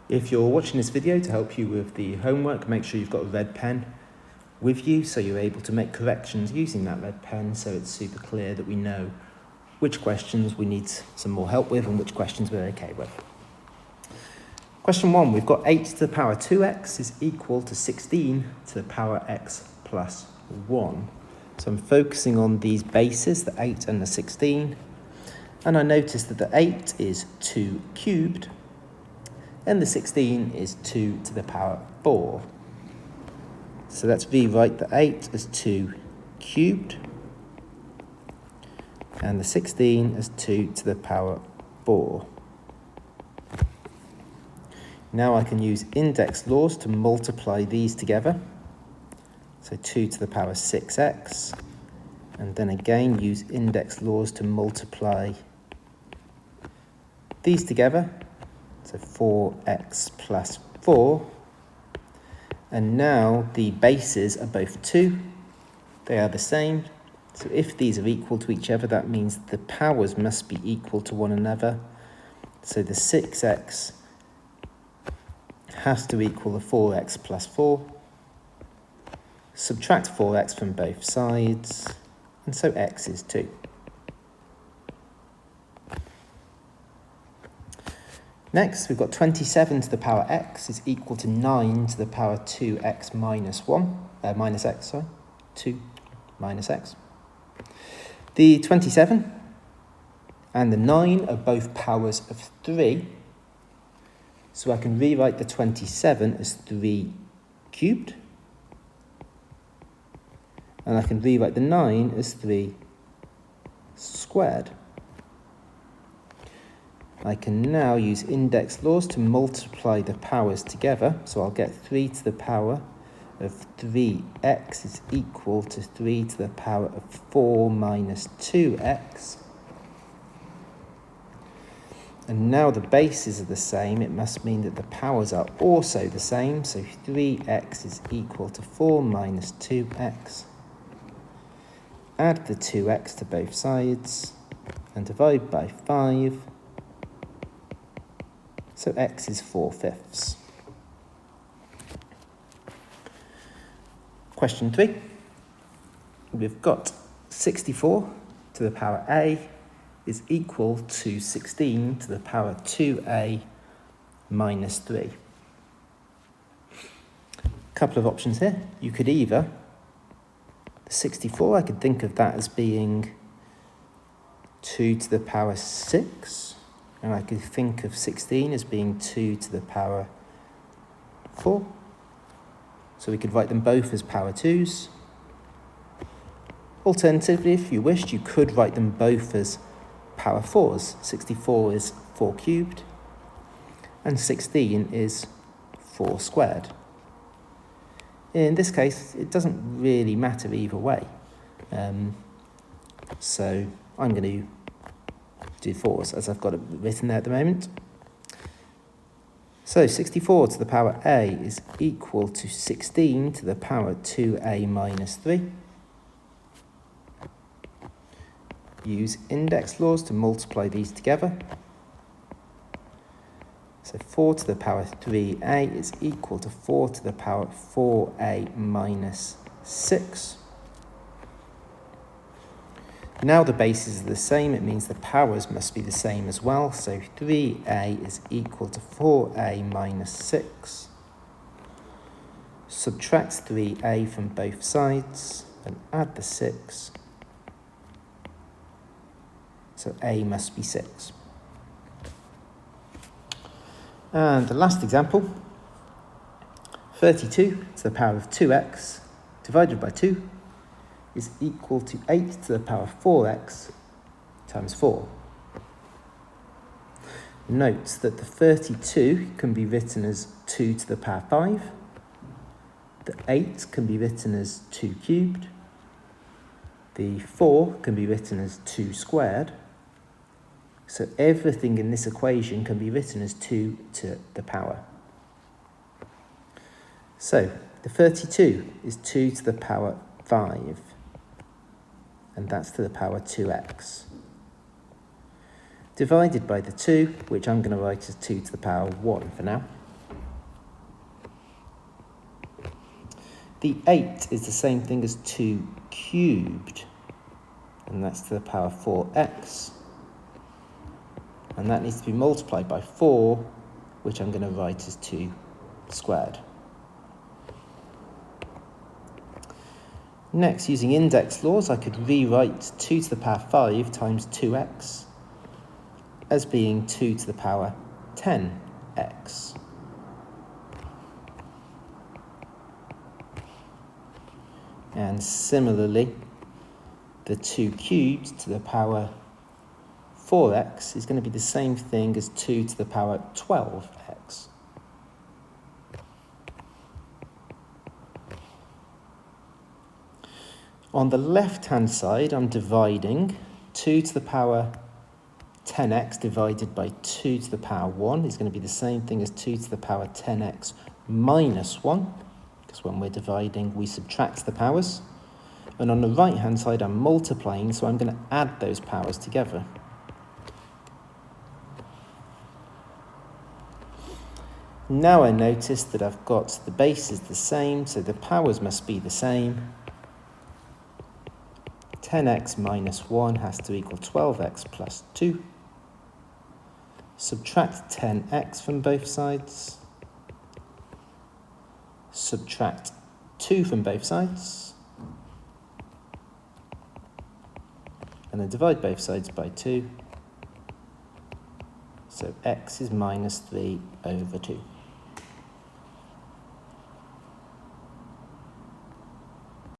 If you're watching this video to help you with the homework, make sure you've got a red pen with you so you're able to make corrections using that red pen, so it's super clear that we know which questions we need some more help with and which questions we're okay with. Question 1, we've got 8 to the power 2x is equal to 16 to the power x plus 1. So I'm focusing on these bases, the 8 and the 16, and I notice that the 8 is 2 cubed, and the 16 is 2 to the power 4. So let's rewrite the 8 as 2 cubed, and the 16 as 2 to the power 4. Now I can use index laws to multiply these together. So 2 to the power 6x, and then again use index laws to multiply these together. So 4x plus 4. And now the bases are both 2. They are the same. So if these are equal to each other, that means the powers must be equal to one another. So the 6x has to equal the 4x plus 4. Subtract 4x from both sides, and so x is 2. Next, we've got 27 to the power x is equal to 9 to the power 2x minus 2 minus x. The 27 and the 9 are both powers of 3, so I can rewrite the 27 as 3 cubed, and I can rewrite the 9 as 3 squared. I can now use index laws to multiply the powers together, so I'll get 3 to the power of 3x is equal to 3 to the power of 4 minus 2x. And now the bases are the same, it must mean that the powers are also the same, so 3x is equal to 4 minus 2x. Add the 2x to both sides and divide by 5. So x is 4/5. Question 3. We've got 64 to the power a is equal to 16 to the power 2a minus 3. A couple of options here. You could either, the 64, I could think of that as being 2 to the power 6. And I could think of 16 as being 2 to the power 4. So we could write them both as power 2s. Alternatively, if you wished, you could write them both as power 4s. 64 is 4 cubed, and 16 is 4 squared. In this case, it doesn't really matter either way. So I'm going to do 4s as I've got it written there at the moment. So 64 to the power a is equal to 16 to the power 2a minus 3. Use index laws to multiply these together. So 4 to the power 3a is equal to 4 to the power 4a minus 6. Now the bases are the same, it means the powers must be the same as well. So 3a is equal to 4a minus 6. Subtract 3a from both sides and add the 6. So a must be 6. And the last example, 32 to the power of 2x divided by 2 is equal to 8 to the power 4x times 4. Note that the 32 can be written as 2 to the power 5. The 8 can be written as 2 cubed. The 4 can be written as 2 squared. So everything in this equation can be written as 2 to the power. So the 32 is 2 to the power 5. And that's to the power 2x. Divided by the 2, which I'm going to write as 2 to the power 1 for now. The 8 is the same thing as 2 cubed, and that's to the power 4x. And that needs to be multiplied by 4, which I'm going to write as 2 squared. Next, using index laws, I could rewrite 2 to the power 5 times 2x as being 2 to the power 10x. And similarly, the 2 cubed to the power 4x is going to be the same thing as 2 to the power 12x. On the left-hand side, I'm dividing 2 to the power 10x divided by 2 to the power 1 is going to be the same thing as 2 to the power 10x minus 1, because when we're dividing, we subtract the powers. And on the right-hand side, I'm multiplying, so I'm going to add those powers together. Now I notice that I've got the bases the same, so the powers must be the same. 10x minus 1 has to equal 12x plus 2. Subtract 10x from both sides. Subtract 2 from both sides. And then divide both sides by 2. So x is minus 3 over 2.